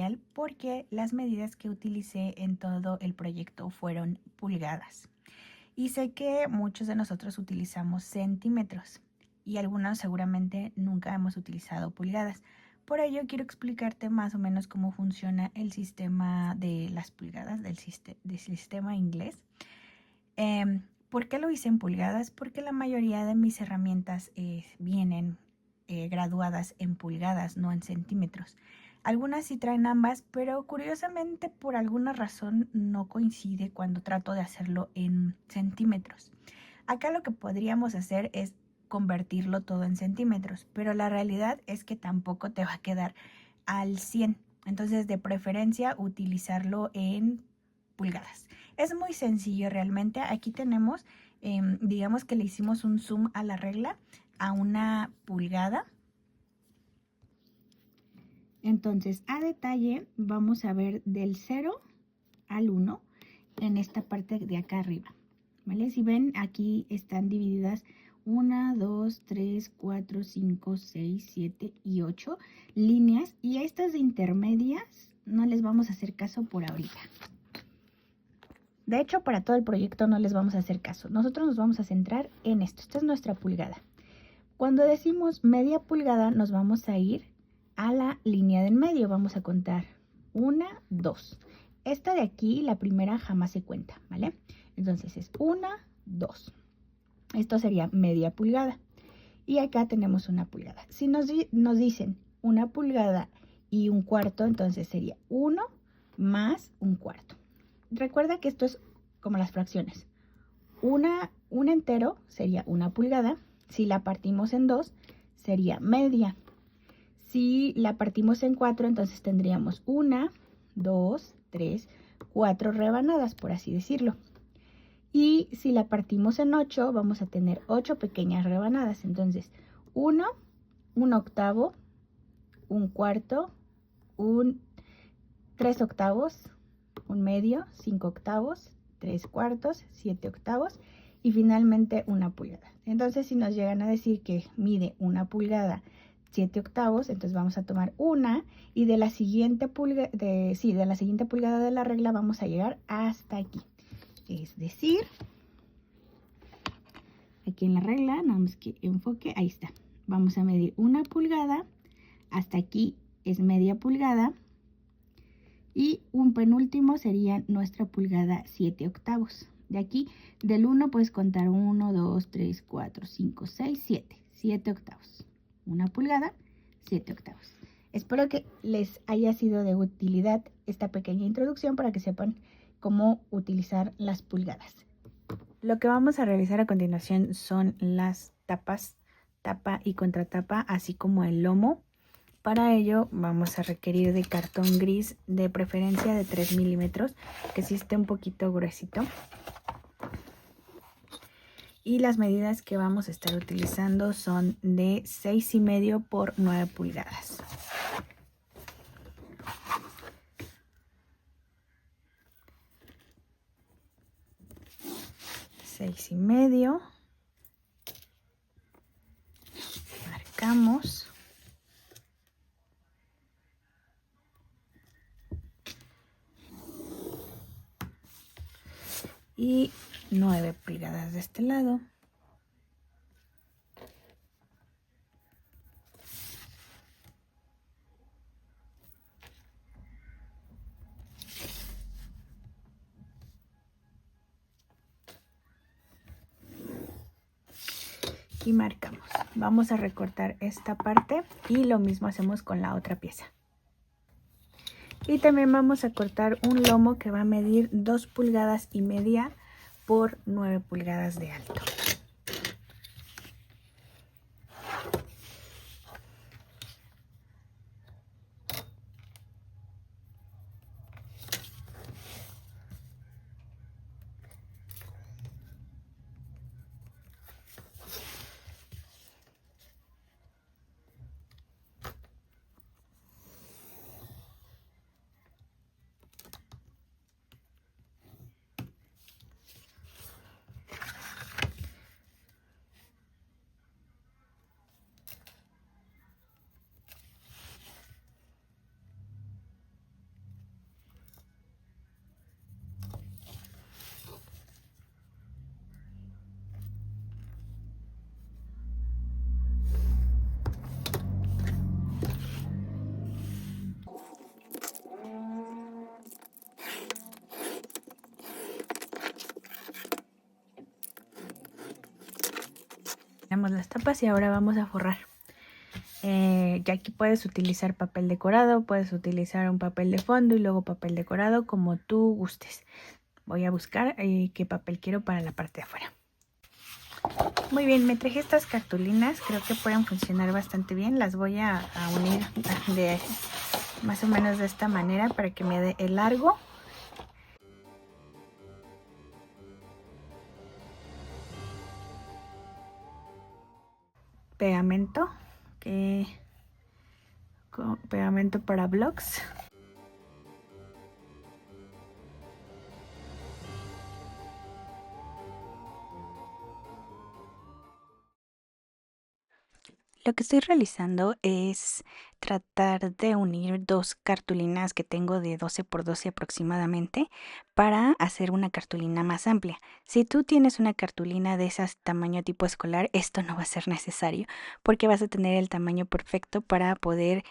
material porque las medidas que utilicé en todo el proyecto fueron pulgadas. Y sé que muchos de nosotros utilizamos centímetros y algunos seguramente nunca hemos utilizado pulgadas. Por ello quiero explicarte más o menos cómo funciona el sistema de las pulgadas del sistema inglés. ¿Por qué lo hice en pulgadas? Porque la mayoría de mis herramientas vienen graduadas en pulgadas, no en centímetros. Algunas sí traen ambas, pero curiosamente por alguna razón no coincide cuando trato de hacerlo en centímetros. Acá lo que podríamos hacer es convertirlo todo en centímetros, pero la realidad es que tampoco te va a quedar al 100. Entonces, de preferencia, utilizarlo en pulgadas. Es muy sencillo realmente. Aquí tenemos, digamos que le hicimos un zoom a la regla a una pulgada. Entonces, a detalle vamos a ver del 0 al 1 en esta parte de acá arriba, ¿vale? Si ven, aquí están divididas 1, 2, 3, 4, 5, 6, 7 y 8 líneas, y a estas de intermedias no les vamos a hacer caso por ahorita. De hecho, para todo el proyecto no les vamos a hacer caso. Nosotros nos vamos a centrar en esto. Esta es nuestra pulgada. Cuando decimos media pulgada, nos vamos a ir a la línea del medio. Vamos a contar 1, 2. Esta de aquí, la primera, jamás se cuenta, ¿vale? Entonces es 1, 2. Esto sería media pulgada. Y acá tenemos una pulgada. Si nos dicen una pulgada y un cuarto, entonces sería 1 más un cuarto. Recuerda que esto es como las fracciones. Un entero sería una pulgada. Si la partimos en 2, sería media. Si la partimos en 4, entonces tendríamos 1, 2, 3, 4 rebanadas, por así decirlo. Y si la partimos en 8, vamos a tener 8 pequeñas rebanadas. Entonces, 1, 1 octavo, un cuarto, 3 octavos, un medio, 5 octavos, 3 cuartos, 7 octavos y finalmente una pulgada. Entonces, si nos llegan a decir que mide una pulgada 7 octavos, entonces vamos a tomar una y de la siguiente pulgada de la regla vamos a llegar hasta aquí. Es decir, aquí en la regla, nada más que enfoque, ahí está. Vamos a medir una pulgada, hasta aquí es media pulgada. Y un penúltimo sería nuestra pulgada 7 octavos. De aquí, del 1 puedes contar 1, 2, 3, 4, 5, 6, 7. 7 octavos. Una pulgada, 7 octavos. Espero que les haya sido de utilidad esta pequeña introducción para que sepan cómo utilizar las pulgadas. Lo que vamos a realizar a continuación son las tapas, tapa y contratapa, así como el lomo. Para ello vamos a requerir de cartón gris, de preferencia de 3 milímetros, que sí esté un poquito gruesito. Y las medidas que vamos a estar utilizando son de 6,5 por 9 pulgadas. Seis y medio. Marcamos. Y 9 pulgadas de este lado. Y marcamos. Vamos a recortar esta parte y lo mismo hacemos con la otra pieza. Y también vamos a cortar un lomo que va a medir 2,5 pulgadas por 9 pulgadas de alto. Tenemos las tapas y ahora vamos a forrar. Y aquí puedes utilizar papel decorado, puedes utilizar un papel de fondo y luego papel decorado como tú gustes. Voy a buscar qué papel quiero para la parte de afuera. Muy bien, me traje estas cartulinas, creo que pueden funcionar bastante bien. Las voy a unir de más o menos de esta manera para que me dé el largo. Pegamento, pegamento para blogs. Lo que estoy realizando es tratar de unir dos cartulinas que tengo de 12 por 12 aproximadamente para hacer una cartulina más amplia. Si tú tienes una cartulina de esas tamaño tipo escolar, esto no va a ser necesario porque vas a tener el tamaño perfecto para poder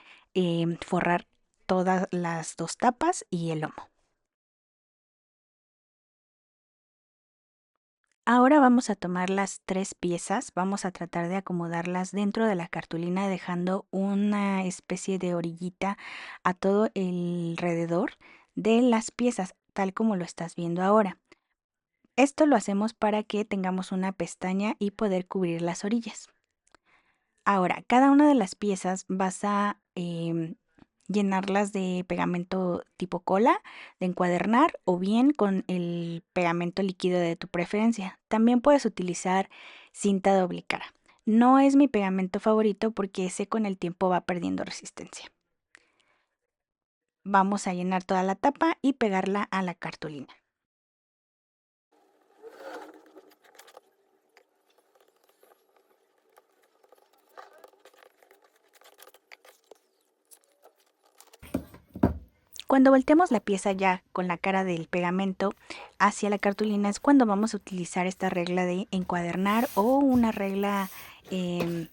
forrar todas las dos tapas y el lomo. Ahora vamos a tomar las tres piezas, vamos a tratar de acomodarlas dentro de la cartulina dejando una especie de orillita a todo el alrededor de las piezas, tal como lo estás viendo ahora. Esto lo hacemos para que tengamos una pestaña y poder cubrir las orillas. Ahora, cada una de las piezas vas a llenarlas de pegamento tipo cola, de encuadernar o bien con el pegamento líquido de tu preferencia. También puedes utilizar cinta doble cara. No es mi pegamento favorito porque ese con el tiempo va perdiendo resistencia. Vamos a llenar toda la tapa y pegarla a la cartulina. Cuando volteamos la pieza ya con la cara del pegamento hacia la cartulina es cuando vamos a utilizar esta regla de encuadernar o una regla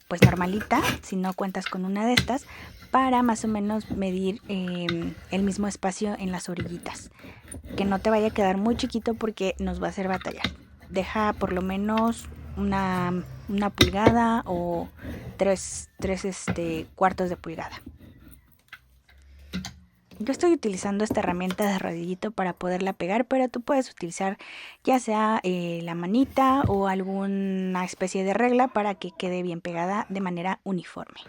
pues normalita, si no cuentas con una de estas, para más o menos medir el mismo espacio en las orillitas. Que no te vaya a quedar muy chiquito porque nos va a hacer batallar. Deja por lo menos una pulgada o tres cuartos de pulgada. Yo estoy utilizando esta herramienta de rodillito para poderla pegar, pero tú puedes utilizar ya sea la manita o alguna especie de regla para que quede bien pegada de manera uniforme.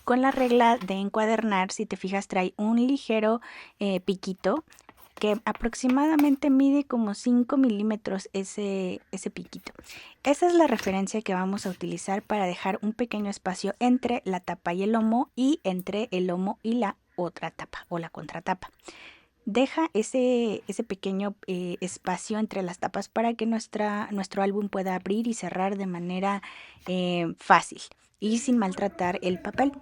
Con la regla de encuadernar, si te fijas, trae un ligero piquito que aproximadamente mide como 5 milímetros ese piquito. Esa es la referencia que vamos a utilizar para dejar un pequeño espacio entre la tapa y el lomo y entre el lomo y la otra tapa o la contratapa. Deja ese pequeño espacio entre las tapas para que nuestro álbum pueda abrir y cerrar de manera fácil y sin maltratar el papel.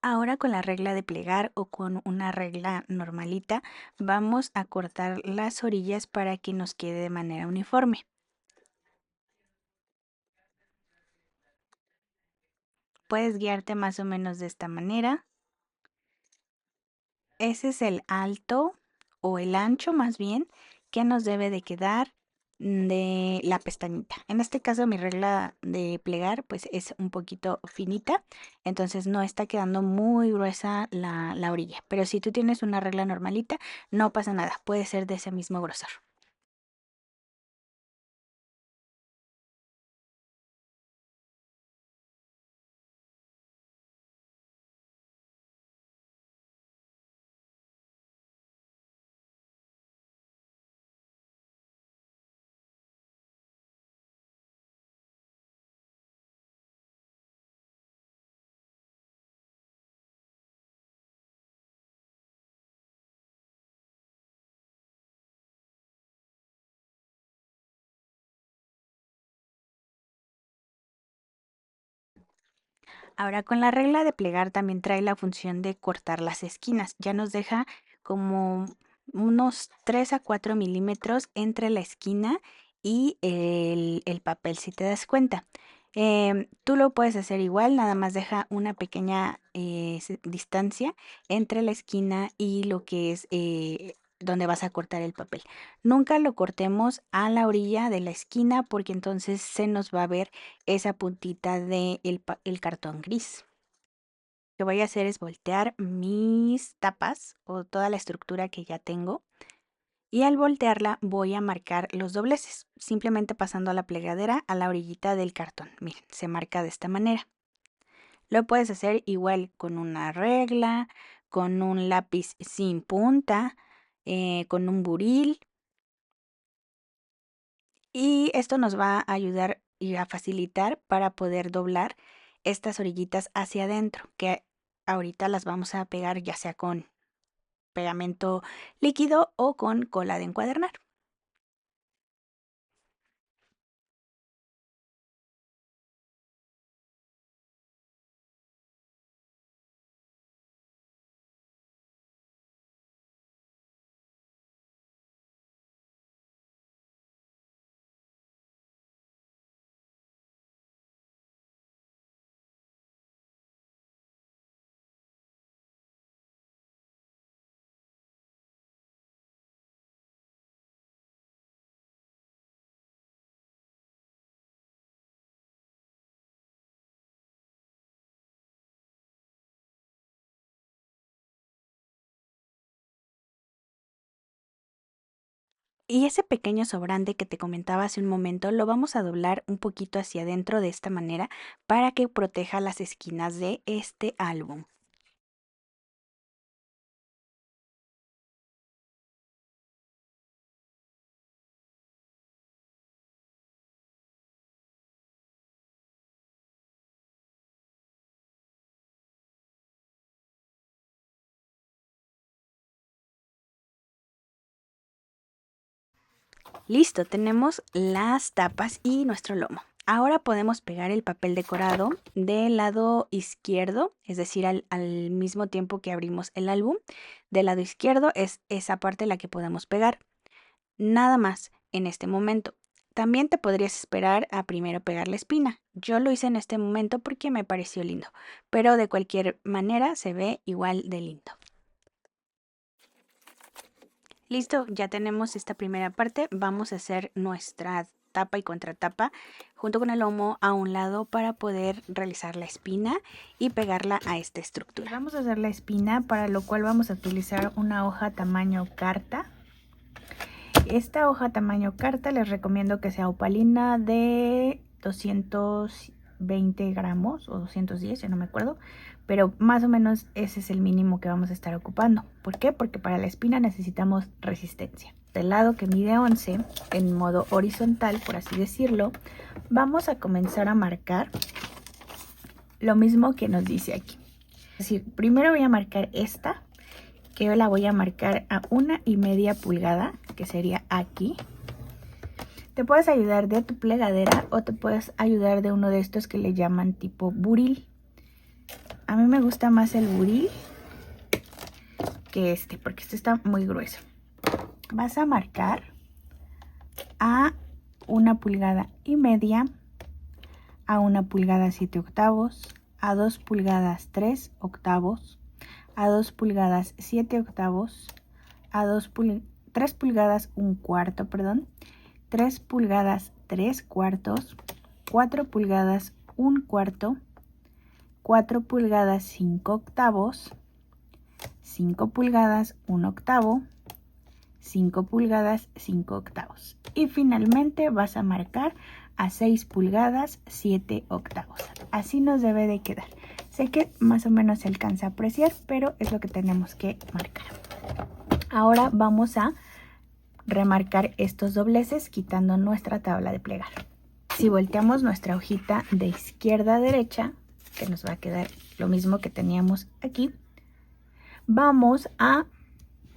Ahora con la regla de plegar o con una regla normalita vamos a cortar las orillas para que nos quede de manera uniforme. puedes guiarte más o menos de esta manera. Ese es el alto o el ancho más bien que nos debe de quedar de la pestañita. En este caso mi regla de plegar pues es un poquito finita, entonces no está quedando muy gruesa la orilla, pero si tú tienes una regla normalita no pasa nada, puede ser de ese mismo grosor. Ahora con la regla de plegar también trae la función de cortar las esquinas. Ya nos deja como unos 3 a 4 milímetros entre la esquina y el papel, si te das cuenta. Tú lo puedes hacer igual, nada más deja una pequeña distancia entre la esquina y lo que es donde vas a cortar el papel. Nunca lo cortemos a la orilla de la esquina porque entonces se nos va a ver esa puntita de el cartón gris. Lo que voy a hacer es voltear mis tapas o toda la estructura que ya tengo y al voltearla voy a marcar los dobleces, simplemente pasando la plegadera a la orillita del cartón. Miren, se marca de esta manera. Lo puedes hacer igual con una regla, con un lápiz sin punta, con un buril. Y esto nos va a ayudar y a facilitar para poder doblar estas orillitas hacia adentro, que ahorita las vamos a pegar ya sea con pegamento líquido o con cola de encuadernar. Y ese pequeño sobrante que te comentaba hace un momento lo vamos a doblar un poquito hacia adentro de esta manera para que proteja las esquinas de este álbum. Listo, tenemos las tapas y nuestro lomo. Ahora podemos pegar el papel decorado del lado izquierdo, es decir, al mismo tiempo que abrimos el álbum. Del lado izquierdo es esa parte la que podemos pegar. Nada más en este momento. También te podrías esperar a primero pegar la espina. Yo lo hice en este momento porque me pareció lindo, pero de cualquier manera se ve igual de lindo. Listo, ya tenemos esta primera parte. Vamos a hacer nuestra tapa y contratapa junto con el lomo a un lado para poder realizar la espina y pegarla a esta estructura. Vamos a hacer la espina, para lo cual vamos a utilizar una hoja tamaño carta. Esta hoja tamaño carta les recomiendo que sea opalina de 220 gramos o 210, ya no me acuerdo, pero más o menos ese es el mínimo que vamos a estar ocupando. ¿Por qué? Porque para la espina necesitamos resistencia. Del lado que mide 11, en modo horizontal, por así decirlo, vamos a comenzar a marcar lo mismo que nos dice aquí. Es decir, primero voy a marcar esta, que yo la voy a marcar a 1,5 pulgada, que sería aquí. Te puedes ayudar de tu plegadera o te puedes ayudar de uno de estos que le llaman tipo buril. A mí me gusta más el buril que este, porque este está muy grueso. Vas a marcar a 1,5 pulgadas, a 1 pulgada 7/8, a 2 pulgadas 3 octavos, a 2 pulgadas 7 octavos, a 3 pulgadas 1/4, perdón, 3 pulgadas 3 cuartos, 4 pulgadas 1/4, 4 pulgadas 5 octavos, 5 pulgadas 1 octavo, 5 pulgadas 5 octavos. Y finalmente vas a marcar a 6 pulgadas 7 octavos. Así nos debe de quedar. Sé que más o menos se alcanza a apreciar, pero es lo que tenemos que marcar. Ahora vamos a remarcar estos dobleces quitando nuestra tabla de plegar. Si volteamos nuestra hojita de izquierda a derecha, que nos va a quedar lo mismo que teníamos aquí, vamos a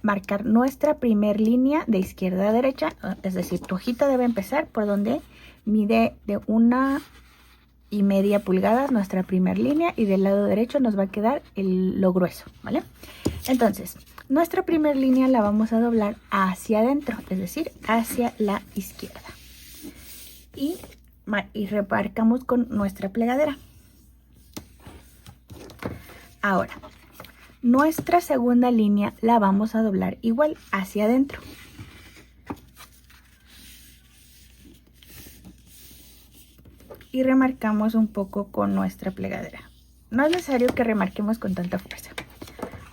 marcar nuestra primer línea de izquierda a derecha, es decir, tu hojita debe empezar por donde mide de 1,5 pulgadas nuestra primer línea, y del lado derecho nos va a quedar lo grueso, ¿vale? Entonces, nuestra primera línea la vamos a doblar hacia adentro, es decir, hacia la izquierda. Y remarcamos con nuestra plegadera. Ahora, nuestra segunda línea la vamos a doblar igual hacia adentro. Y remarcamos un poco con nuestra plegadera. No es necesario que remarquemos con tanta fuerza.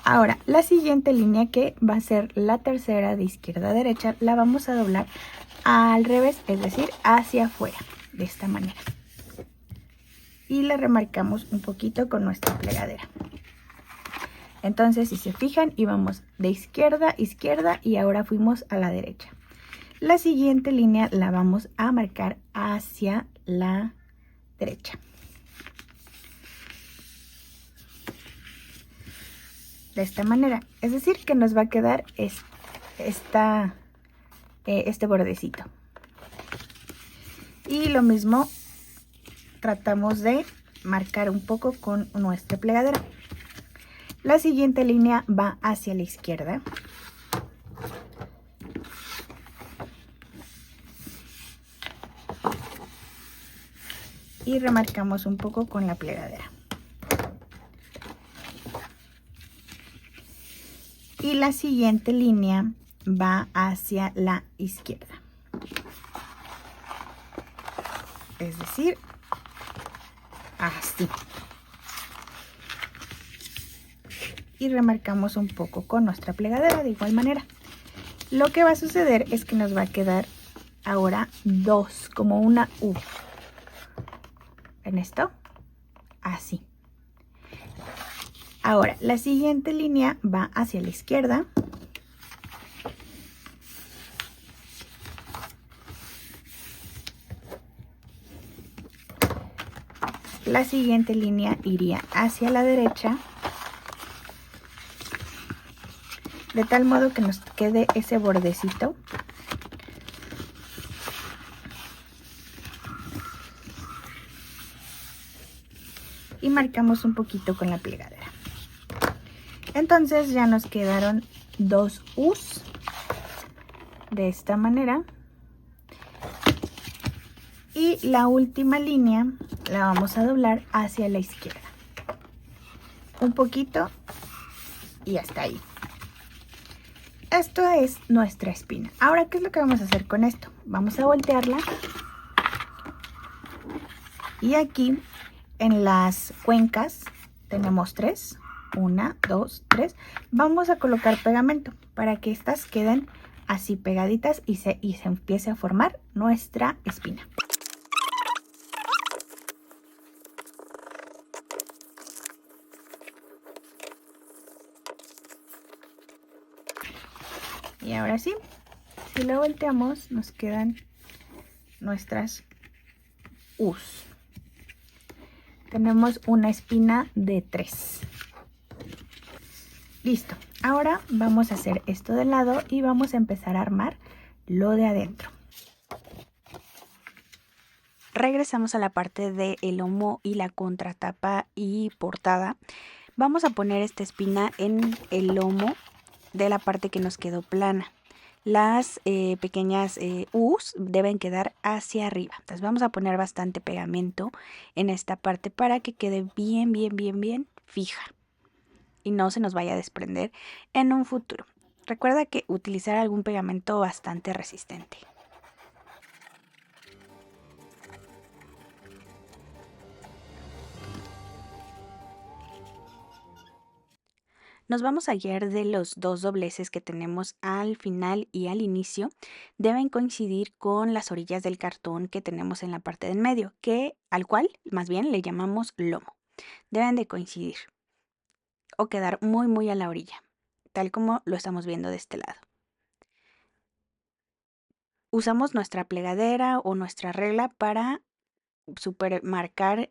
Ahora, la siguiente línea, que va a ser la tercera de izquierda a derecha, la vamos a doblar al revés, es decir, hacia afuera, de esta manera. Y la remarcamos un poquito con nuestra plegadera. Entonces, si se fijan, íbamos de izquierda a izquierda y ahora fuimos a la derecha. La siguiente línea la vamos a marcar hacia la derecha. De esta manera, es decir, que nos va a quedar este bordecito. Y lo mismo tratamos de marcar un poco con nuestra plegadera. La siguiente línea va hacia la izquierda. Y remarcamos un poco con la plegadera. Y la siguiente línea va hacia la izquierda. Es decir, así. Y remarcamos un poco con nuestra plegadera de igual manera. Lo que va a suceder es que nos va a quedar ahora dos, como una U. ¿Ven esto? Así. Ahora, la siguiente línea va hacia la izquierda. La siguiente línea iría hacia la derecha, de tal modo que nos quede ese bordecito. Y marcamos un poquito con la plegadera. Entonces ya nos quedaron dos U's de esta manera. Y la última línea la vamos a doblar hacia la izquierda. Un poquito y hasta ahí. Esto es nuestra espina. Ahora, ¿qué es lo que vamos a hacer con esto? Vamos a voltearla. Y aquí en las cuencas tenemos 3. 1, 2, 3. Vamos a colocar pegamento para que estas queden así pegaditas y se empiece a formar nuestra espina. Y ahora sí, si lo volteamos, nos quedan nuestras U's. Tenemos una espina de 3. Listo. Ahora vamos a hacer esto de lado y vamos a empezar a armar lo de adentro. Regresamos a la parte del lomo y la contratapa y portada. Vamos a poner esta espina en el lomo de la parte que nos quedó plana. las pequeñas U's deben quedar hacia arriba. Entonces vamos a poner bastante pegamento en esta parte para que quede bien, bien, bien, bien fija y no se nos vaya a desprender en un futuro. Recuerda que utilizar algún pegamento bastante resistente. Nos vamos a guiar de los dos dobleces que tenemos al final y al inicio. Deben coincidir con las orillas del cartón que tenemos en la parte del medio, al cual más bien le llamamos lomo. Deben de coincidir o quedar muy muy a la orilla, tal como lo estamos viendo de este lado. Usamos nuestra plegadera o nuestra regla para supermarcar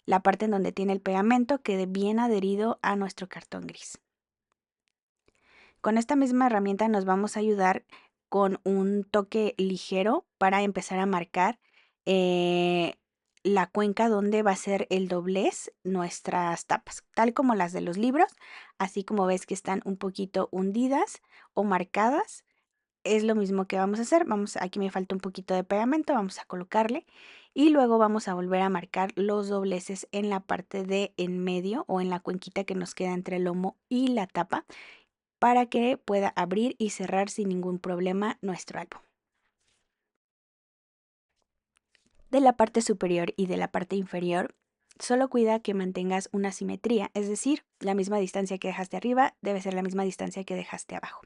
la parte en donde tiene el pegamento, quede bien adherido a nuestro cartón gris. Con esta misma herramienta nos vamos a ayudar con un toque ligero para empezar a marcar la cuenca donde va a ser el doblez nuestras tapas, tal como las de los libros, así como ves que están un poquito hundidas o marcadas. Es lo mismo que vamos a hacer. Aquí me falta un poquito de pegamento, vamos a colocarle y luego vamos a volver a marcar los dobleces en la parte de en medio o en la cuenquita que nos queda entre el lomo y la tapa, para que pueda abrir y cerrar sin ningún problema nuestro álbum. De la parte superior y de la parte inferior, solo cuida que mantengas una simetría, es decir, la misma distancia que dejaste arriba debe ser la misma distancia que dejaste abajo,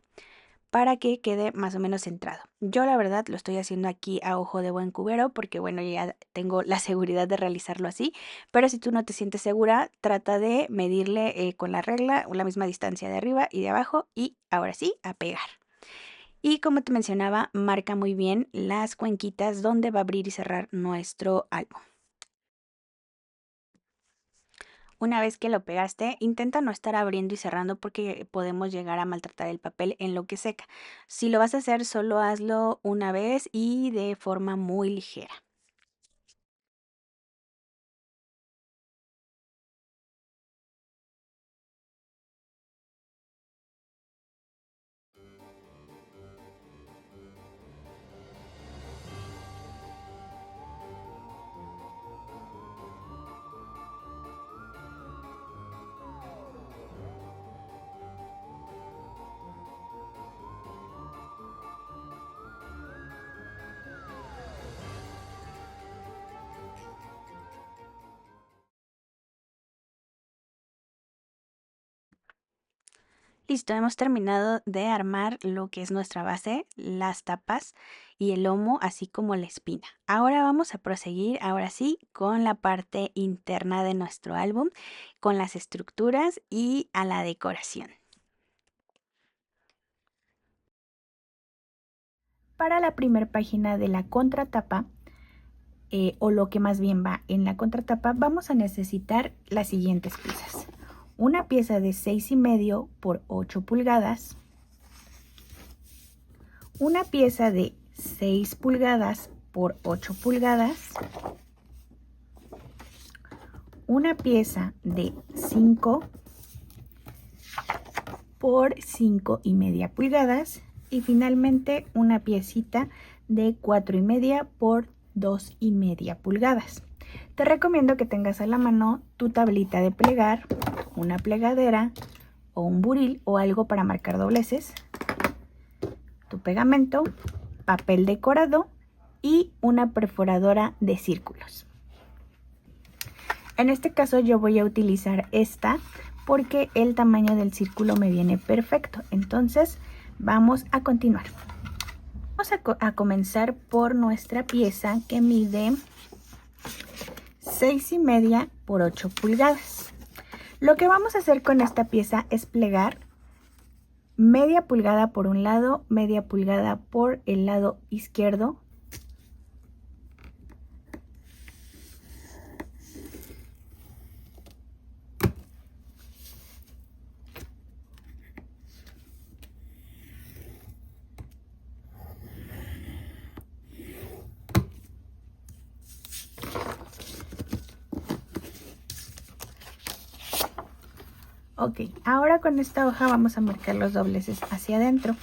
para que quede más o menos centrado. Yo la verdad lo estoy haciendo aquí a ojo de buen cubero porque bueno, ya tengo la seguridad de realizarlo así, pero si tú no te sientes segura, trata de medirle con la regla la misma distancia de arriba y de abajo y ahora sí, a pegar. Y como te mencionaba, marca muy bien las cuenquitas donde va a abrir y cerrar nuestro álbum. Una vez que lo pegaste, intenta no estar abriendo y cerrando porque podemos llegar a maltratar el papel en lo que seca. Si lo vas a hacer, solo hazlo una vez y de forma muy ligera. Listo, hemos terminado de armar lo que es nuestra base, las tapas y el lomo, así como la espina. Ahora vamos a proseguir, ahora sí, con la parte interna de nuestro álbum, con las estructuras y a la decoración. Para la primera página de la contratapa, o lo que más bien va en la contratapa, vamos a necesitar las siguientes piezas. Una pieza de 6,5 por 8 pulgadas, una pieza de 6 pulgadas por 8 pulgadas, una pieza de 5 por 5,5 pulgadas y finalmente una piecita de 4,5 por 2,5 pulgadas. Te recomiendo que tengas a la mano tu tablita de plegar, una plegadera o un buril o algo para marcar dobleces, tu pegamento, papel decorado y una perforadora de círculos. En este caso yo voy a utilizar esta porque el tamaño del círculo me viene perfecto. Entonces vamos a continuar. Vamos a comenzar por nuestra pieza que mide 6,5 por 8 pulgadas. Lo que vamos a hacer con esta pieza es plegar media pulgada por un lado, media pulgada por el lado izquierdo. Ok, ahora con esta hoja vamos a marcar los dobleces hacia adentro.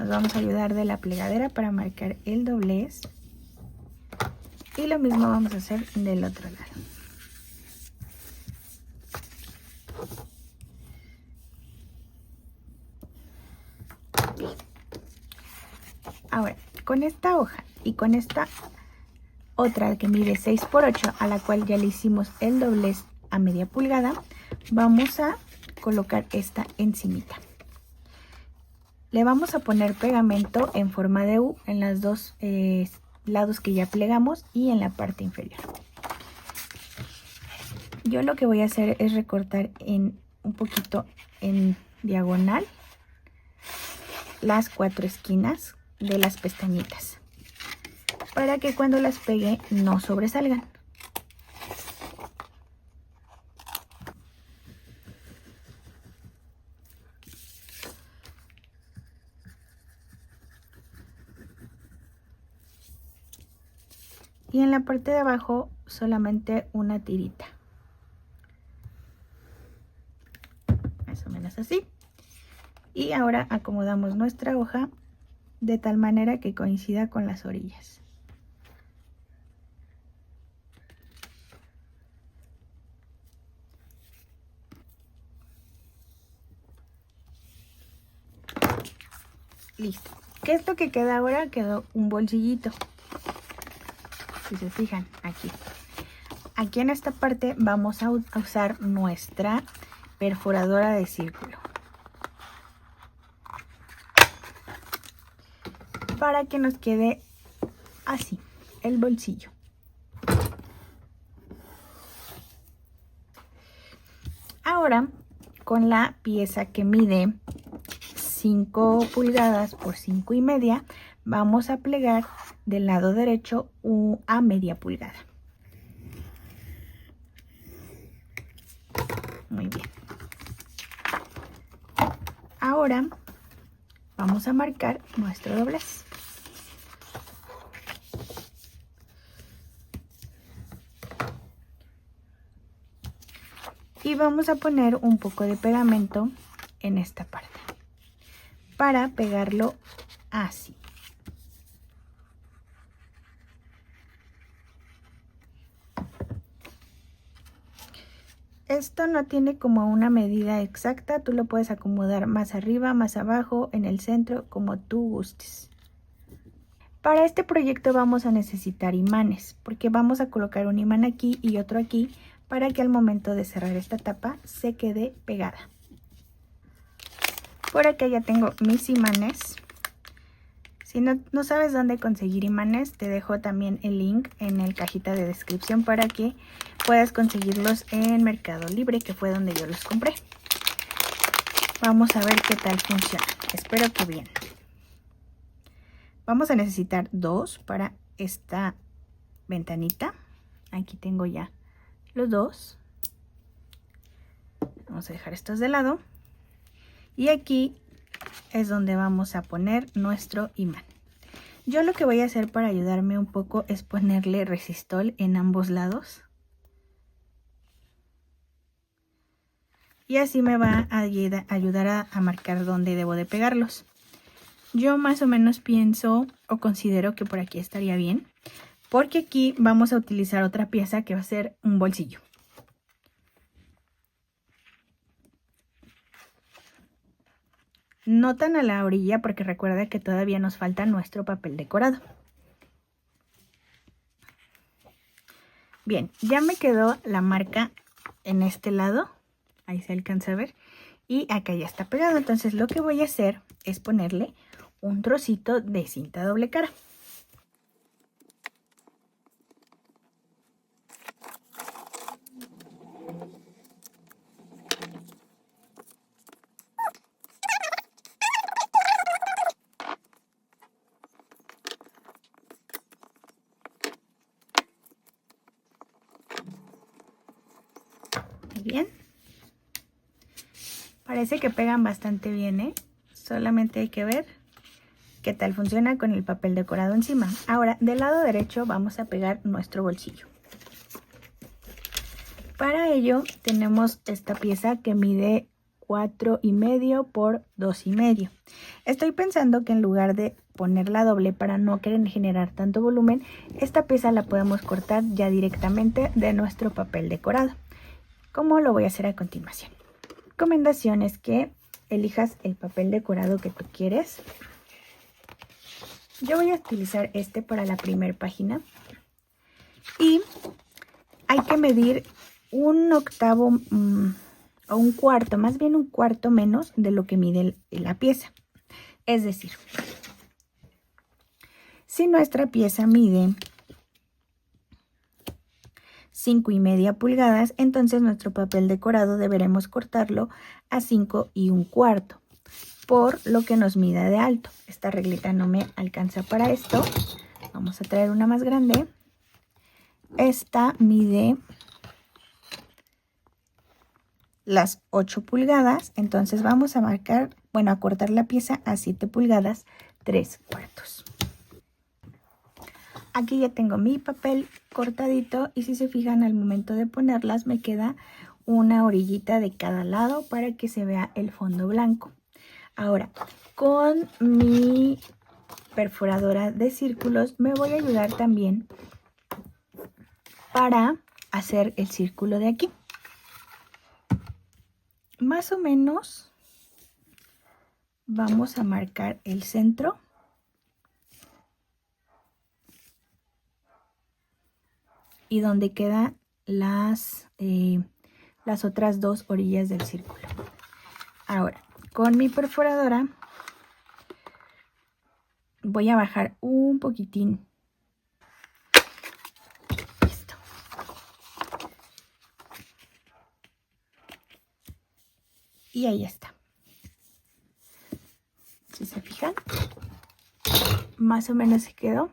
nos vamos a ayudar de la plegadera para marcar el doblez. Y lo mismo vamos a hacer del otro lado. Ahora, con esta hoja y con esta otra que mide 6 por 8, a la cual ya le hicimos el doblez a media pulgada, vamos a colocar esta encimita. Le vamos a poner pegamento en forma de U en los dos lados que ya plegamos y en la parte inferior. Yo lo que voy a hacer es recortar un poquito en diagonal las 4 esquinas de las pestañitas para que cuando las pegue no sobresalgan. Y en la parte de abajo solamente una tirita, más o menos así. Y ahora acomodamos nuestra hoja de tal manera que coincida con las orillas. Listo. ¿Qué es lo que queda ahora? Quedó un bolsillito. Si se fijan, aquí en esta parte vamos a usar nuestra perforadora de círculo para que nos quede así el bolsillo. Ahora, con la pieza que mide 5 pulgadas por 5,5, vamos a plegar del lado derecho a media pulgada. Muy bien. Ahora vamos a marcar nuestro doblez. Y vamos a poner un poco de pegamento en esta parte para pegarlo así. Esto no tiene como una medida exacta, tú lo puedes acomodar más arriba, más abajo, en el centro, como tú gustes. Para este proyecto vamos a necesitar imanes, porque vamos a colocar un imán aquí y otro aquí para que al momento de cerrar esta tapa se quede pegada. Por acá ya tengo mis imanes. Si no sabes dónde conseguir imanes, te dejo también el link en la cajita de descripción para que puedas conseguirlos en Mercado Libre, que fue donde yo los compré. Vamos a ver qué tal funciona. Espero que bien. Vamos a necesitar 2 para esta ventanita. Aquí tengo ya los 2. Vamos a dejar estos de lado. Y aquí es donde vamos a poner nuestro imán. Yo lo que voy a hacer para ayudarme un poco es ponerle resistol en ambos lados. Y así me va a ayudar a marcar dónde debo de pegarlos. Yo más o menos pienso o considero que por aquí estaría bien, porque aquí vamos a utilizar otra pieza que va a ser un bolsillo. No tan a la orilla, porque recuerda que todavía nos falta nuestro papel decorado. Bien, ya me quedó la marca en este lado, ahí se alcanza a ver, y acá ya está pegado. Entonces lo que voy a hacer es ponerle un trocito de cinta doble cara. Bien, parece que pegan bastante bien, ¿eh? Solamente hay que ver qué tal funciona con el papel decorado encima. Ahora, del lado derecho vamos a pegar nuestro bolsillo. Para ello tenemos esta pieza que mide 4,5 por 2,5. Estoy pensando que en lugar de ponerla doble para no querer generar tanto volumen, esta pieza la podemos cortar ya directamente de nuestro papel decorado, como lo voy a hacer a continuación. Recomendación es que elijas el papel decorado que tú quieres. Yo voy a utilizar este para la primera página y hay que medir 1/8 o 1/4, más bien 1/4 menos de lo que mide la pieza. Es decir, si nuestra pieza mide 5,5 pulgadas, entonces nuestro papel decorado deberemos cortarlo a 5,1/4 por lo que nos mida de alto. Esta reglita no me alcanza para esto. Vamos a traer una más grande. Esta mide las 8 pulgadas, entonces vamos a marcar, bueno, a cortar la pieza a 7 pulgadas 3/4. Aquí ya tengo mi papel cortadito y si se fijan al momento de ponerlas me queda una orillita de cada lado para que se vea el fondo blanco. Ahora, con mi perforadora de círculos me voy a ayudar también para hacer el círculo de aquí. Más o menos vamos a marcar el centro y donde quedan las otras dos orillas del círculo. Ahora, con mi perforadora voy a bajar un poquitín. Listo. Y ahí está. Si se fijan, más o menos se quedó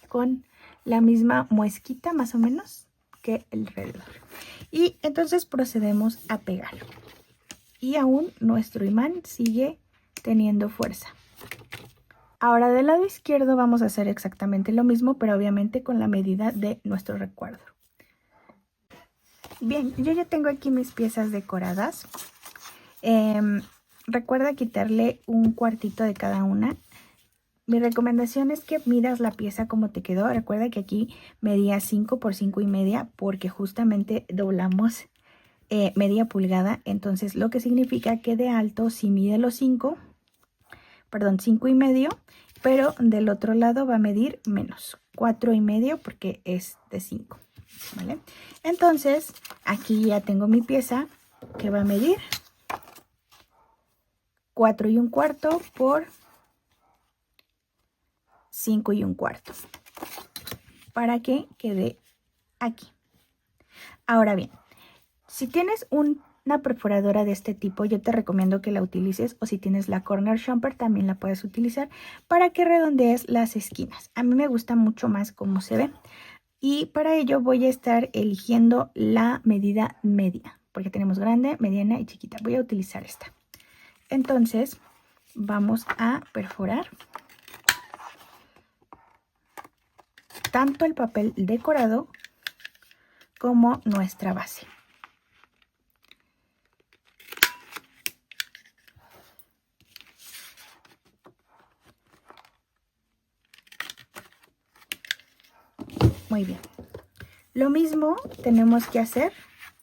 con la misma muesquita, más o menos, que alrededor. Y entonces procedemos a pegar. Y aún nuestro imán sigue teniendo fuerza. Ahora del lado izquierdo vamos a hacer exactamente lo mismo, pero obviamente con la medida de nuestro recuadro. Bien, yo ya tengo aquí mis piezas decoradas. Recuerda quitarle 1/4 de cada una. Mi recomendación es que midas la pieza como te quedó. Recuerda que aquí medía 5 por 5,5 porque justamente doblamos media pulgada. Entonces lo que significa que de alto si mide los 5,5, pero del otro lado va a medir menos, 4,5 porque es de 5, ¿vale? Entonces aquí ya tengo mi pieza que va a medir 4,1/4 por 5,1/4 para que quede aquí. Ahora bien, si tienes una perforadora de este tipo, yo te recomiendo que la utilices, o si tienes la Corner Jumper también la puedes utilizar para que redondees las esquinas. A mí me gusta mucho más cómo se ve y para ello voy a estar eligiendo la medida media porque tenemos grande, mediana y chiquita. Voy a utilizar esta. Entonces vamos a perforar tanto el papel decorado como nuestra base. Muy bien. Lo mismo tenemos que hacer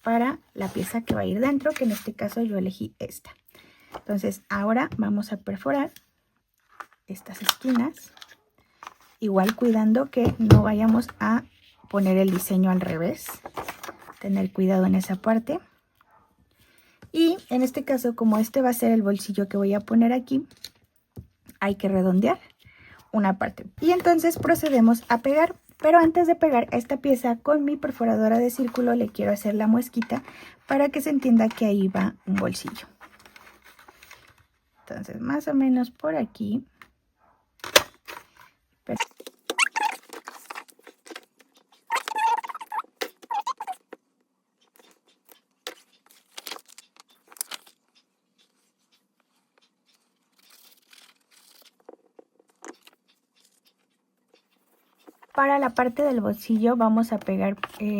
para la pieza que va a ir dentro, que en este caso yo elegí esta. Entonces ahora vamos a perforar estas esquinas, igual cuidando que no vayamos a poner el diseño al revés, tener cuidado en esa parte. Y en este caso, como este va a ser el bolsillo que voy a poner aquí, hay que redondear una parte. Y entonces procedemos a pegar. Pero antes de pegar a esta pieza con mi perforadora de círculo le quiero hacer la muesquita para que se entienda que ahí va un bolsillo. Entonces más o menos por aquí. Para la parte del bolsillo vamos a pegar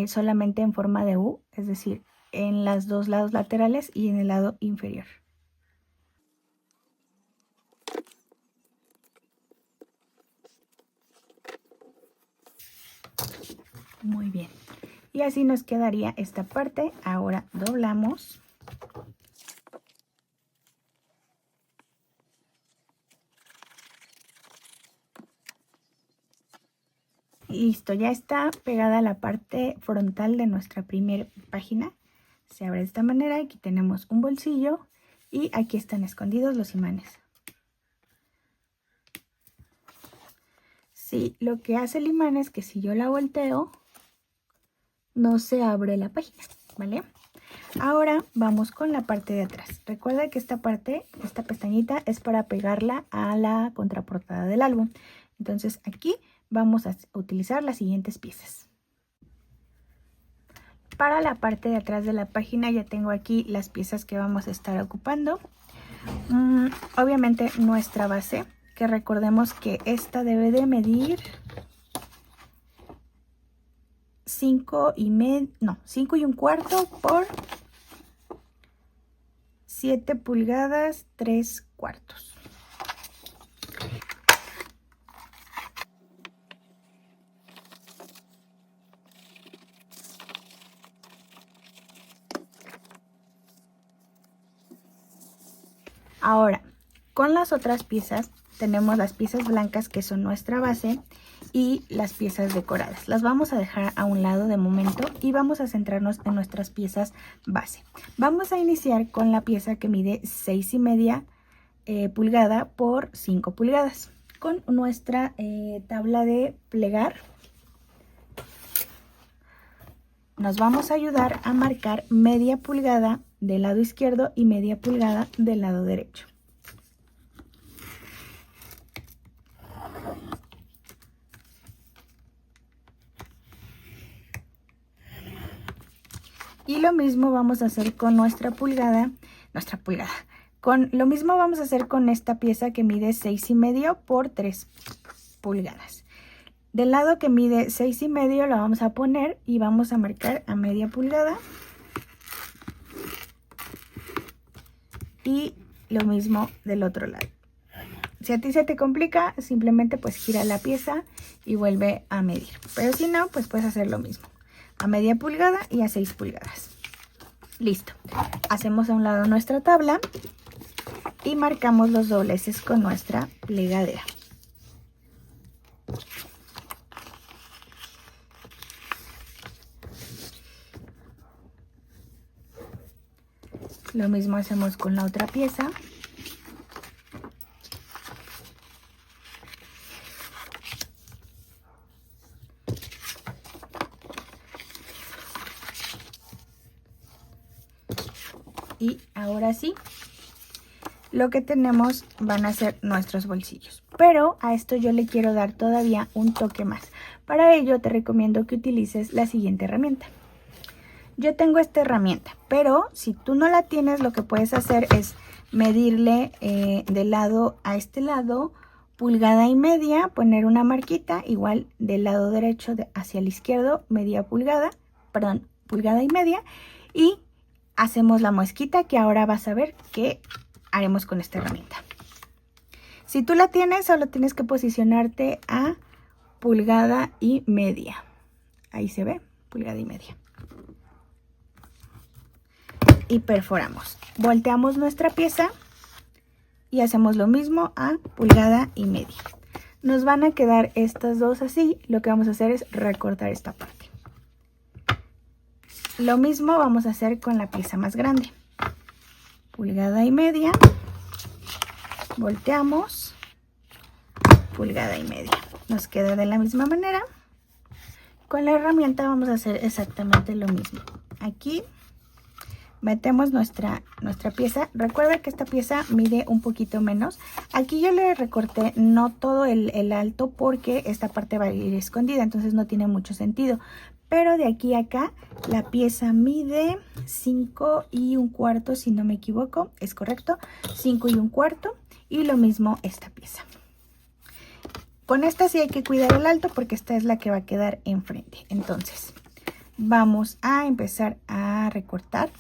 solamente en forma de U, es decir, en los dos lados laterales y en el lado inferior. Muy bien. Y así nos quedaría esta parte. Ahora doblamos. Listo, ya está pegada la parte frontal de nuestra primera página. Se abre de esta manera. Aquí tenemos un bolsillo y aquí están escondidos los imanes. Sí, lo que hace el imán es que si yo la volteo, no se abre la página, ¿vale? Ahora vamos con la parte de atrás. Recuerda que esta parte, esta pestañita, es para pegarla a la contraportada del álbum. Entonces aquí vamos a utilizar las siguientes piezas. Para la parte de atrás de la página ya tengo aquí las piezas que vamos a estar ocupando. Obviamente nuestra base, que recordemos que esta debe de medir 5 y 1/4 por 7 pulgadas 3/4. Ahora, con las otras piezas tenemos las piezas blancas que son nuestra base y las piezas decoradas. Las vamos a dejar a un lado de momento y vamos a centrarnos en nuestras piezas base. Vamos a iniciar con la pieza que mide 6,5 pulgada por 5 pulgadas. Con nuestra tabla de plegar nos vamos a ayudar a marcar media pulgada del lado izquierdo y media pulgada del lado derecho. Y lo mismo vamos a hacer con nuestra pulgada. Lo mismo vamos a hacer con esta pieza que mide 6,5 por 3 pulgadas. Del lado que mide 6,5 la vamos a poner y vamos a marcar a media pulgada. Y lo mismo del otro lado. Si a ti se te complica, simplemente pues gira la pieza y vuelve a medir. Pero si no, pues puedes hacer lo mismo. A media pulgada y a 6 pulgadas. Listo. Hacemos a un lado nuestra tabla y marcamos los dobleces con nuestra plegadera. Lo mismo hacemos con la otra pieza. Y ahora sí, lo que tenemos van a ser nuestros bolsillos. Pero a esto yo le quiero dar todavía un toque más. Para ello te recomiendo que utilices la siguiente herramienta. Yo tengo esta herramienta, pero si tú no la tienes, lo que puedes hacer es medirle de lado a este lado 1,5 pulgadas, poner una marquita, igual del lado derecho hacia el izquierdo, media pulgada, perdón, 1,5 pulgadas, y hacemos la muesquita que ahora vas a ver qué haremos con esta herramienta. Si tú la tienes, solo tienes que posicionarte a 1,5 pulgadas. Ahí se ve, 1,5 pulgadas. Y perforamos. Volteamos nuestra pieza y hacemos lo mismo a 1,5 pulgadas. Nos van a quedar estas dos así. Lo que vamos a hacer es recortar esta parte. Lo mismo vamos a hacer con la pieza más grande. 1,5 pulgadas. Volteamos. 1,5 pulgadas. Nos queda de la misma manera. Con la herramienta vamos a hacer exactamente lo mismo. Aquí metemos nuestra pieza. Recuerda que esta pieza mide un poquito menos. Aquí yo le recorté no todo el alto porque esta parte va a ir escondida, entonces no tiene mucho sentido. Pero de aquí a acá la pieza mide 5,25, si no me equivoco. Es correcto, 5,25. Y lo mismo esta pieza. Con esta sí hay que cuidar el alto porque esta es la que va a quedar enfrente. Entonces vamos a empezar a recortar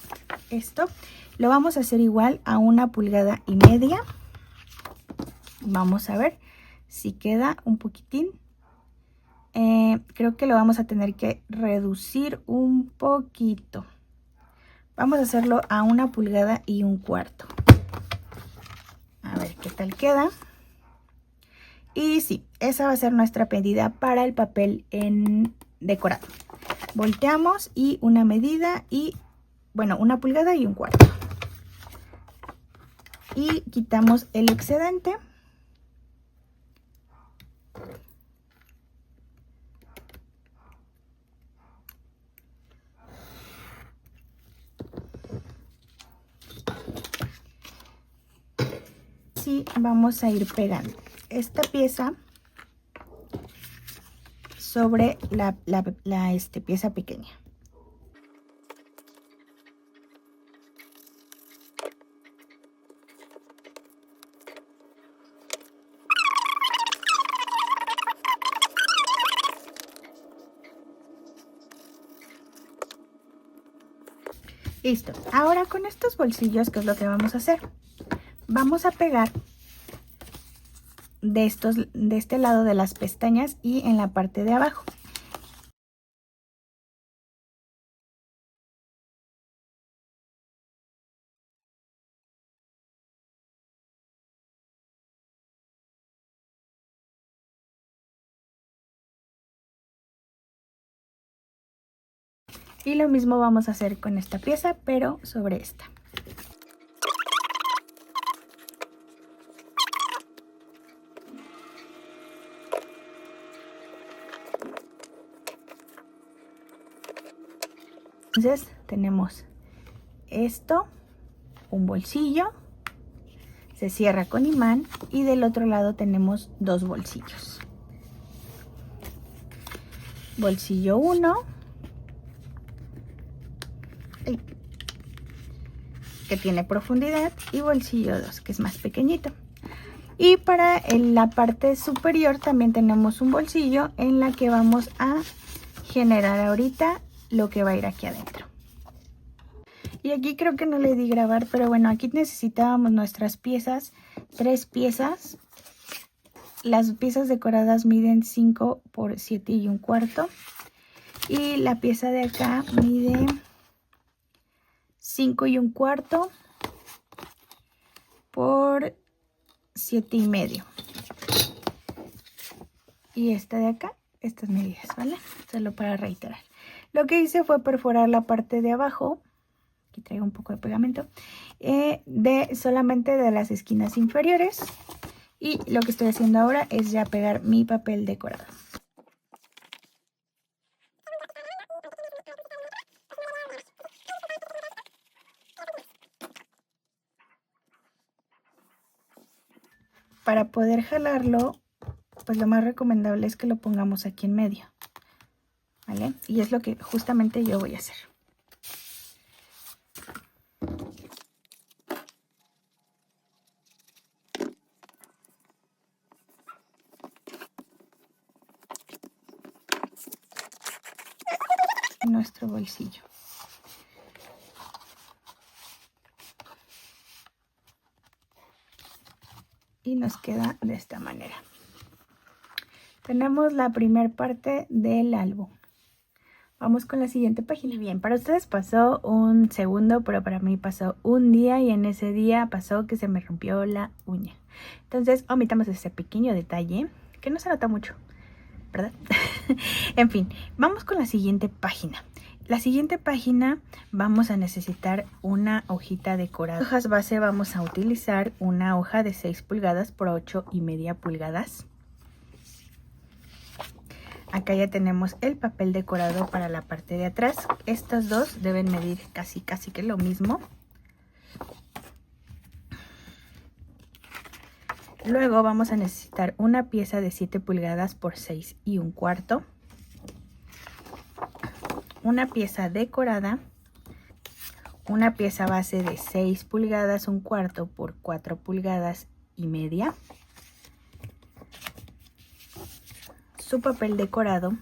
esto. Lo vamos a hacer igual a 1,5 pulgadas. Vamos a ver si queda un poquitín. Creo que lo vamos a tener que reducir un poquito. Vamos a hacerlo a 1,25 pulgadas. A ver qué tal queda. Y sí, esa va a ser nuestra medida para el papel en decorado. Volteamos y una medida y, bueno, 1,25 pulgadas. Y quitamos el excedente. Sí, vamos a ir pegando esta pieza sobre la pieza pequeña. Listo. Ahora con estos bolsillos, ¿qué es lo que vamos a hacer? Vamos a pegar de este lado de las pestañas y en la parte de abajo. Y lo mismo vamos a hacer con esta pieza, pero sobre esta. Entonces tenemos esto, un bolsillo, se cierra con imán y del otro lado tenemos dos bolsillos. Bolsillo 1, que tiene profundidad, y bolsillo 2, que es más pequeñito. Y para la parte superior también tenemos un bolsillo en la que vamos a generar ahorita lo que va a ir aquí adentro. Y aquí creo que no le di grabar, pero bueno, aquí necesitábamos nuestras piezas, 3 piezas. Las piezas decoradas miden 5 por 7,25. Y la pieza de acá mide 5,25 por 7,5. Y esta de acá, estas medidas, ¿vale? Solo para reiterar. Lo que hice fue perforar la parte de abajo. Aquí traigo un poco de pegamento. Solamente de las esquinas inferiores. Y lo que estoy haciendo ahora es ya pegar mi papel decorado. Para poder jalarlo, pues lo más recomendable es que lo pongamos aquí en medio, ¿vale? Y es lo que justamente yo voy a hacer. Nuestro bolsillo. Y nos queda de esta manera. Tenemos la primera parte del álbum. Vamos con la siguiente página. Bien, para ustedes pasó un segundo, pero para mí pasó un día, y en ese día pasó que se me rompió la uña. Entonces omitamos ese pequeño detalle que no se nota mucho, ¿verdad? En fin, vamos con la siguiente página. La siguiente página vamos a necesitar una hojita decorada. Hojas base vamos a utilizar una hoja de 6 pulgadas por 8,5 pulgadas. Acá ya tenemos el papel decorado para la parte de atrás. Estos dos deben medir casi que lo mismo. Luego vamos a necesitar una pieza de 7 pulgadas por 6,25. Una pieza decorada, una pieza base de 6 pulgadas 1/4 por 4,5 pulgadas, su papel decorado,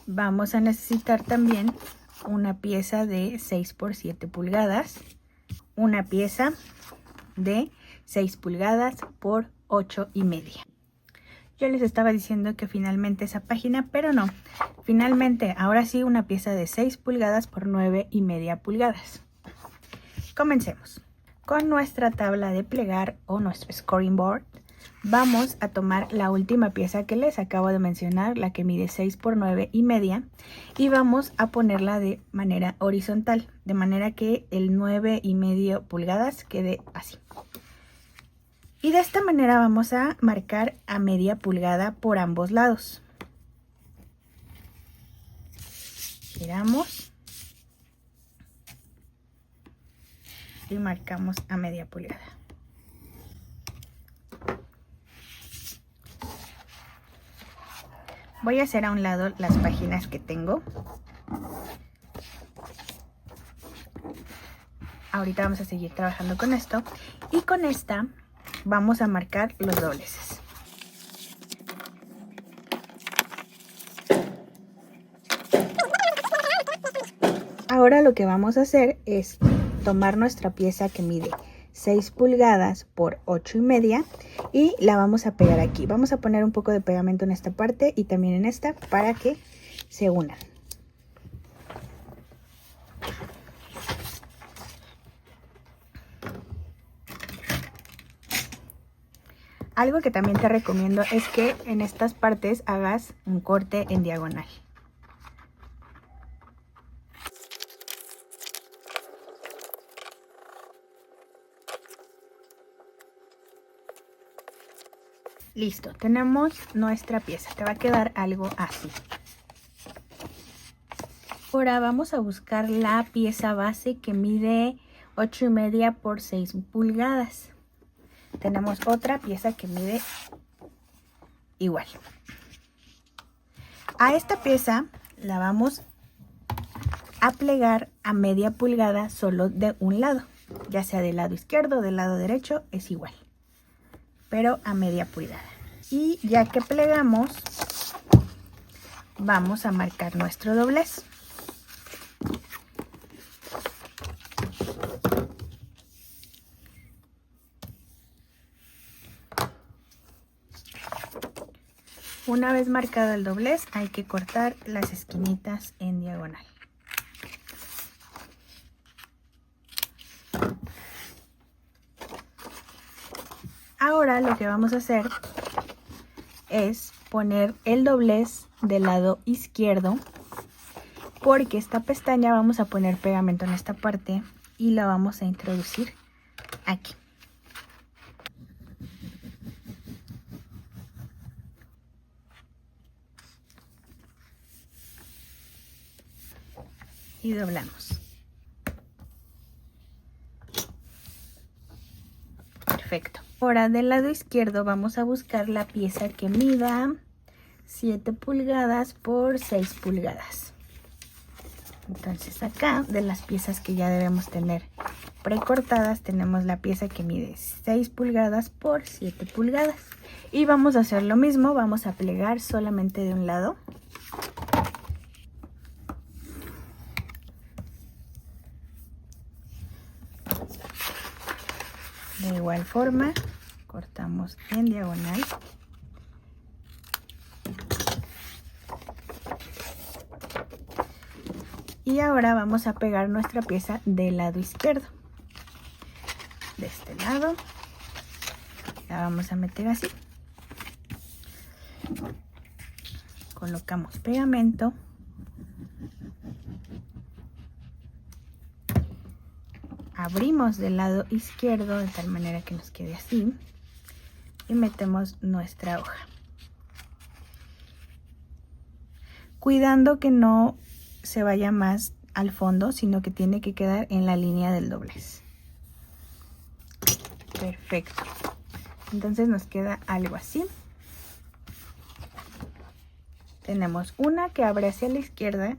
vamos a necesitar también una pieza de 6 por 7 pulgadas, una pieza de 6 pulgadas por 8,5. Yo les estaba diciendo que finalmente esa página, pero no. Finalmente, ahora sí, una pieza de 6 pulgadas por 9,5 pulgadas. Comencemos. Con nuestra tabla de plegar o nuestro scoring board, vamos a tomar la última pieza que les acabo de mencionar, la que mide 6 por 9,5, y vamos a ponerla de manera horizontal, de manera que el 9,5 pulgadas quede así. Y de esta manera vamos a marcar a media pulgada por ambos lados. Giramos y marcamos a media pulgada. Voy a hacer a un lado las páginas que tengo. Ahorita vamos a seguir trabajando con esto. Y con esta vamos a marcar los dobleces. Ahora lo que vamos a hacer es tomar nuestra pieza que mide 6 pulgadas por 8,5 y la vamos a pegar aquí. Vamos a poner un poco de pegamento en esta parte y también en esta para que se unan. Algo que también te recomiendo es que en estas partes hagas un corte en diagonal. Listo, tenemos nuestra pieza, te va a quedar algo así. Ahora vamos a buscar la pieza base que mide 8,5 por 6 pulgadas. Tenemos otra pieza que mide igual. A esta pieza la vamos a plegar a media pulgada solo de un lado, ya sea del lado izquierdo o del lado derecho, es igual, pero a media pulgada. Y ya que plegamos, vamos a marcar nuestro doblez. Una vez marcado el doblez, hay que cortar las esquinitas en diagonal. Ahora lo que vamos a hacer es poner el doblez del lado izquierdo, porque esta pestaña vamos a poner pegamento en esta parte y la vamos a introducir aquí. Y doblamos. Perfecto. Ahora del lado izquierdo vamos a buscar la pieza que mida 7 pulgadas por 6 pulgadas. Entonces acá de las piezas que ya debemos tener precortadas tenemos la pieza que mide 6 pulgadas por 7 pulgadas. Y vamos a hacer lo mismo, vamos a plegar solamente de un lado. De igual forma, cortamos en diagonal. Y ahora vamos a pegar nuestra pieza del lado izquierdo. De este lado, la vamos a meter así. Colocamos pegamento. Abrimos del lado izquierdo de tal manera que nos quede así y metemos nuestra hoja, cuidando que no se vaya más al fondo, sino que tiene que quedar en la línea del doblez. Perfecto. Entonces nos queda algo así. Tenemos una que abre hacia la izquierda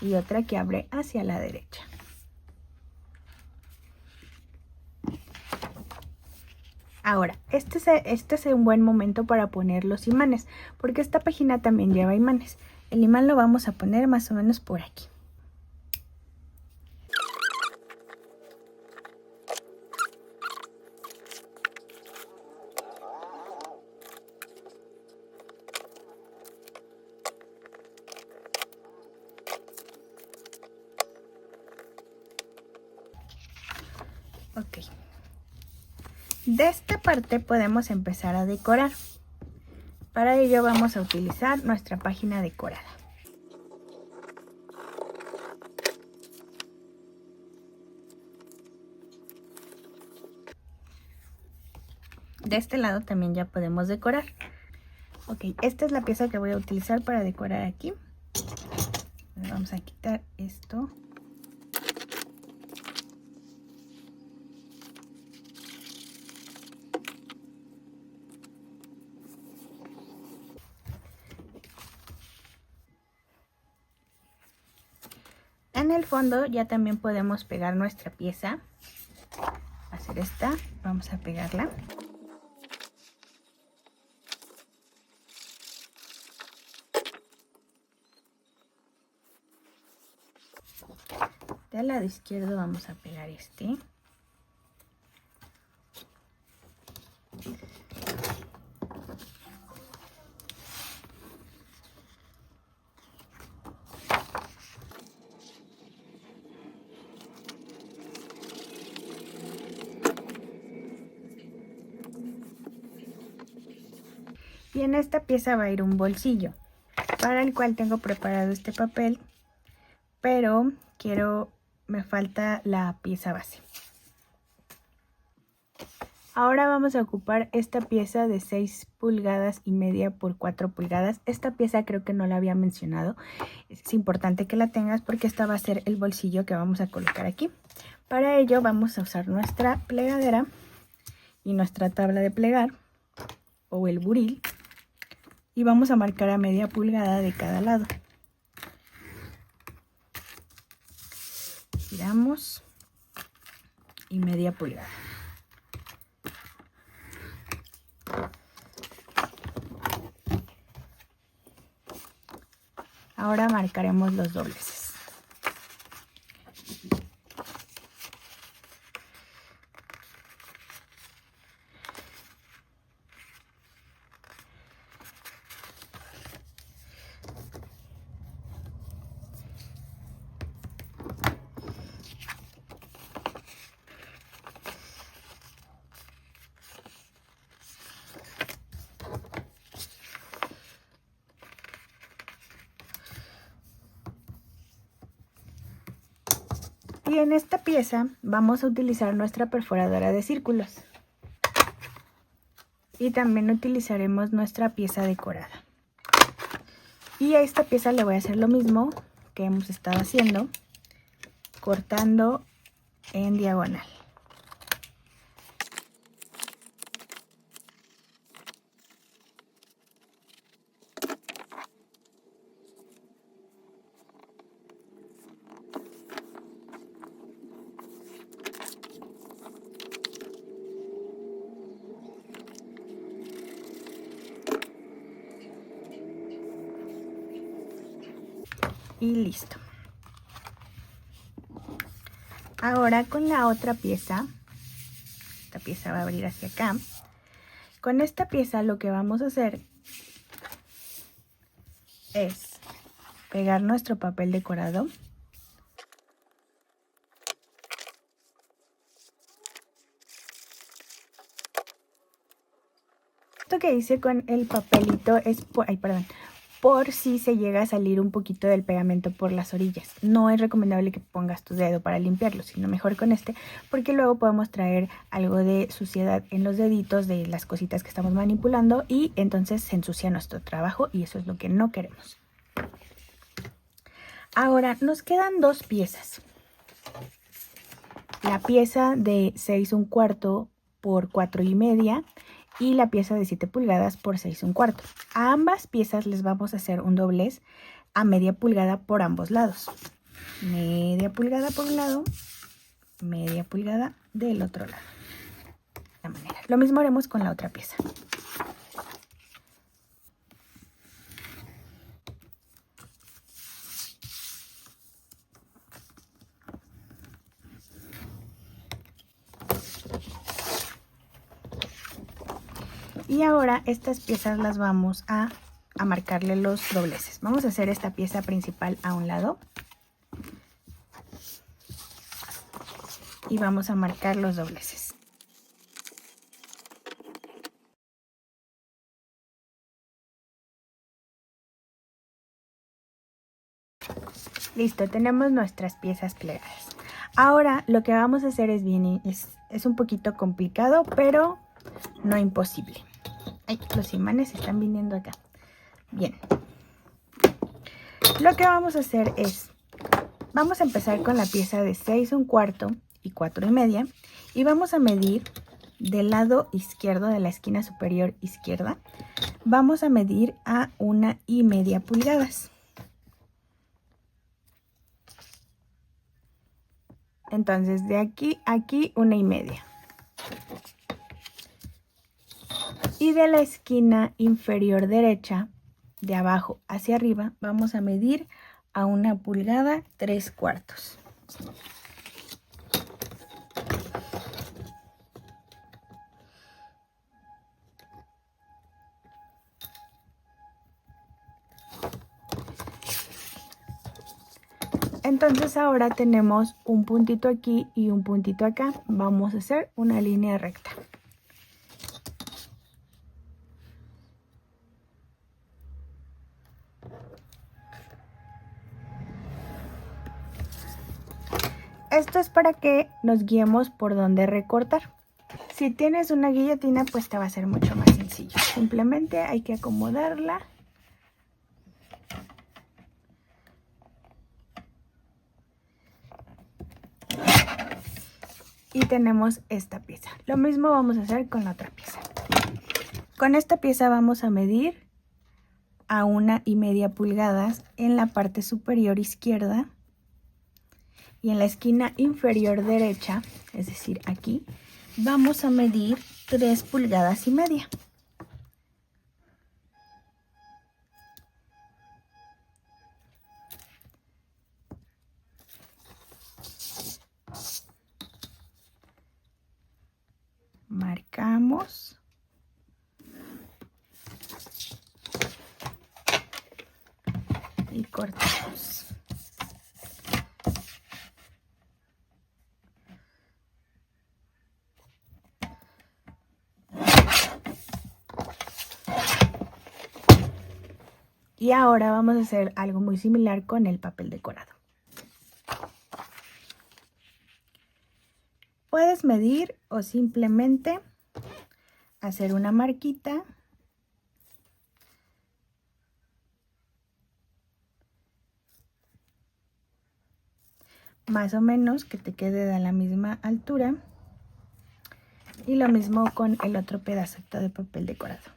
y otra que abre hacia la derecha. Ahora, este es un buen momento para poner los imanes, porque esta página también lleva imanes. El imán lo vamos a poner más o menos por aquí. Ok. De esta parte podemos empezar a decorar. Para ello vamos a utilizar nuestra página decorada. De este lado también ya podemos decorar. Ok, esta es la pieza que voy a utilizar para decorar aquí. Vamos a quitar esto. En el fondo ya también podemos pegar nuestra pieza. Va a ser esta, vamos a pegarla. Del lado izquierdo vamos a pegar este. Y en esta pieza va a ir un bolsillo, para el cual tengo preparado este papel, pero me falta la pieza base. Ahora vamos a ocupar esta pieza de 6 pulgadas y media por 4 pulgadas. Esta pieza creo que no la había mencionado. Es importante que la tengas porque esta va a ser el bolsillo que vamos a colocar aquí. Para ello vamos a usar nuestra plegadera y nuestra tabla de plegar o el buril. Y vamos a marcar a media pulgada de cada lado. Giramos y media pulgada. Ahora marcaremos los dobleces. Y en esta pieza vamos a utilizar nuestra perforadora de círculos. Y también utilizaremos nuestra pieza decorada. Y a esta pieza le voy a hacer lo mismo que hemos estado haciendo, cortando en diagonal. Y listo. Ahora con la otra pieza, esta pieza va a abrir hacia acá. Con esta pieza lo que vamos a hacer es pegar nuestro papel decorado. Esto que hice con el papelito es por si se llega a salir un poquito del pegamento por las orillas. No es recomendable que pongas tu dedo para limpiarlo, sino mejor con este, porque luego podemos traer algo de suciedad en los deditos de las cositas que estamos manipulando y entonces se ensucia nuestro trabajo y eso es lo que no queremos. Ahora nos quedan dos piezas. La pieza de 6 1/4 por 4 y media y la pieza de 7 pulgadas por 6 1/4. A ambas piezas les vamos a hacer un doblez a media pulgada por ambos lados. Media pulgada por un lado, media pulgada del otro lado. De esta manera. Lo mismo haremos con la otra pieza. Y ahora estas piezas las vamos a marcarle los dobleces. Vamos a hacer esta pieza principal a un lado. Y vamos a marcar los dobleces. Listo, tenemos nuestras piezas plegadas. Ahora lo que vamos a hacer es un poquito complicado, pero no imposible. Ay, los imanes están viniendo acá. Bien. Lo que vamos a hacer es, vamos a empezar con la pieza de 6 1/4 y 4 1/2 y vamos a medir del lado izquierdo de la esquina superior izquierda. Vamos a medir a 1 1/2 pulgadas. Entonces de aquí a aquí 1 1/2. Y de la esquina inferior derecha, de abajo hacia arriba, vamos a medir a 1 pulgada 3/4. Entonces ahora tenemos un puntito aquí y un puntito acá. Vamos a hacer una línea recta. Esto es para que nos guiemos por dónde recortar. Si tienes una guillotina, pues te va a ser mucho más sencillo. Simplemente hay que acomodarla. Y tenemos esta pieza. Lo mismo vamos a hacer con la otra pieza. Con esta pieza vamos a medir a 1 1/2 pulgadas en la parte superior izquierda y en la esquina inferior derecha, es decir, aquí, vamos a medir 3 pulgadas y media. Marcamos. Y cortamos. Y ahora vamos a hacer algo muy similar con el papel decorado. Puedes medir o simplemente hacer una marquita. Más o menos que te quede de la misma altura. Y lo mismo con el otro pedacito de papel decorado.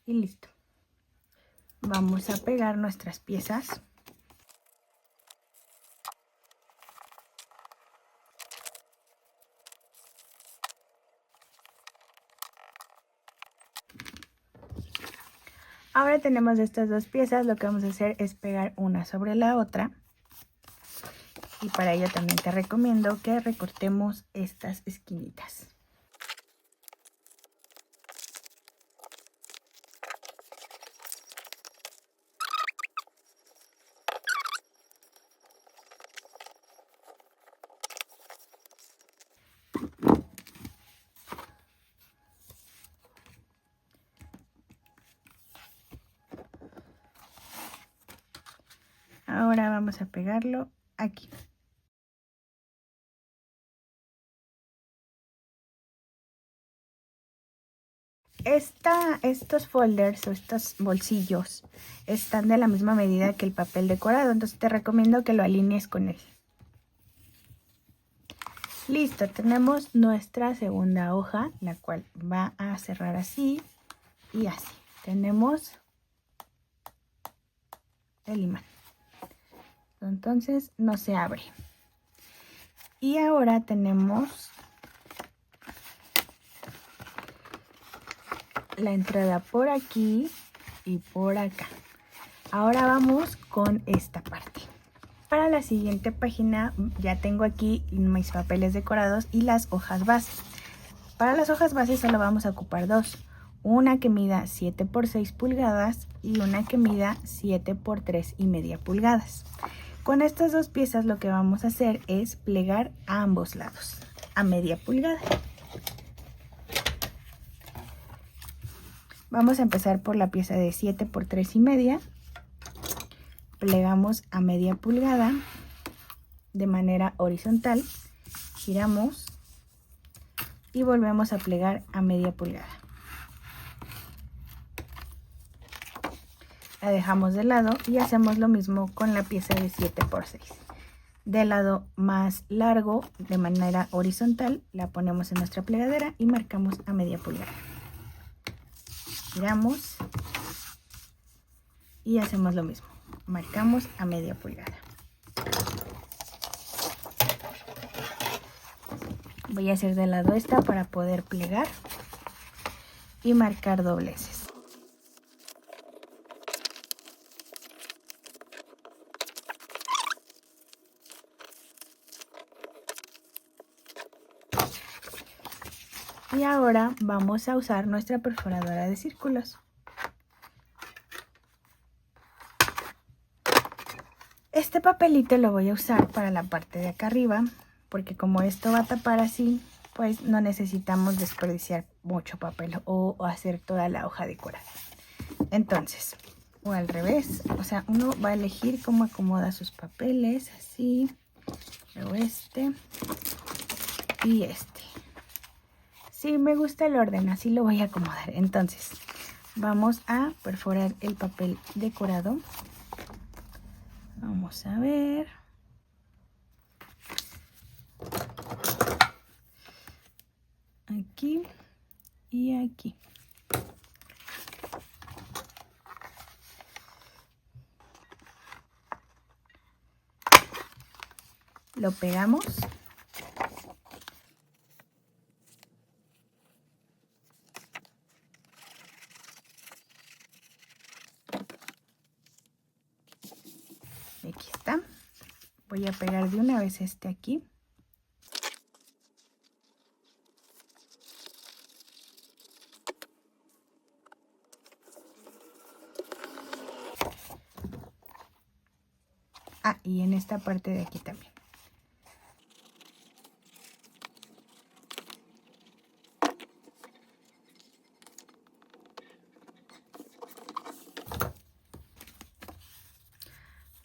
Y listo. Vamos a pegar nuestras piezas. Ahora tenemos estas dos piezas, lo que vamos a hacer es pegar una sobre la otra. Y para ello también te recomiendo que recortemos estas esquinitas. Ahora vamos a pegarlo aquí. Estos folders o estos bolsillos están de la misma medida que el papel decorado, entonces te recomiendo que lo alinees con él. Listo, tenemos nuestra segunda hoja, la cual va a cerrar así. y así tenemos el imán. Entonces no se abre. Y ahora tenemos la entrada por aquí y por acá. Ahora vamos con esta parte. Para la siguiente página ya tengo aquí mis papeles decorados y las hojas base. Para las hojas base solo vamos a ocupar dos. Una que mida 7 por 6 pulgadas y una que mida 7 por 3,5 pulgadas. Con estas dos piezas lo que vamos a hacer es plegar a ambos lados, a media pulgada. Vamos a empezar por la pieza de 7 por 3,5. Plegamos a media pulgada de manera horizontal, giramos y volvemos a plegar a media pulgada. La dejamos de lado y hacemos lo mismo con la pieza de 7 por 6. Del lado más largo, de manera horizontal, la ponemos en nuestra plegadera y marcamos a media pulgada. Giramos y hacemos lo mismo. Marcamos a media pulgada. Voy a hacer de lado esta para poder plegar y marcar dobleces. Y ahora vamos a usar nuestra perforadora de círculos. Este papelito lo voy a usar para la parte de acá arriba, porque como esto va a tapar así, pues no necesitamos desperdiciar mucho papel o hacer toda la hoja decorada. Entonces, o al revés, o sea, uno va a elegir cómo acomoda sus papeles, así, luego este y este. Sí, me gusta el orden, así lo voy a acomodar. Entonces, vamos a perforar el papel decorado. Vamos a ver. Aquí y aquí. Lo pegamos. Aquí está. Voy a pegar de una vez este aquí. Ah, y en esta parte de aquí también.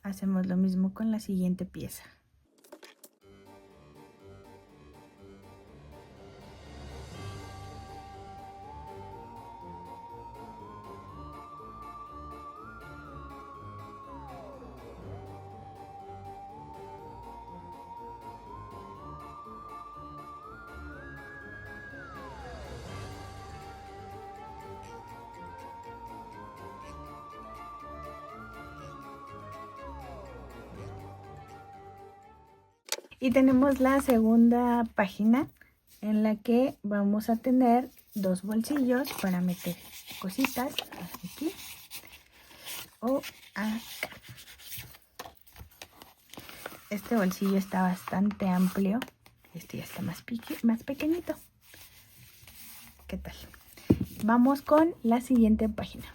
Hacemos lo mismo con la siguiente pieza. Y tenemos la segunda página en la que vamos a tener dos bolsillos para meter cositas aquí o acá. Este bolsillo está bastante amplio. Este ya está más pequeñito. ¿Qué tal? Vamos con la siguiente página.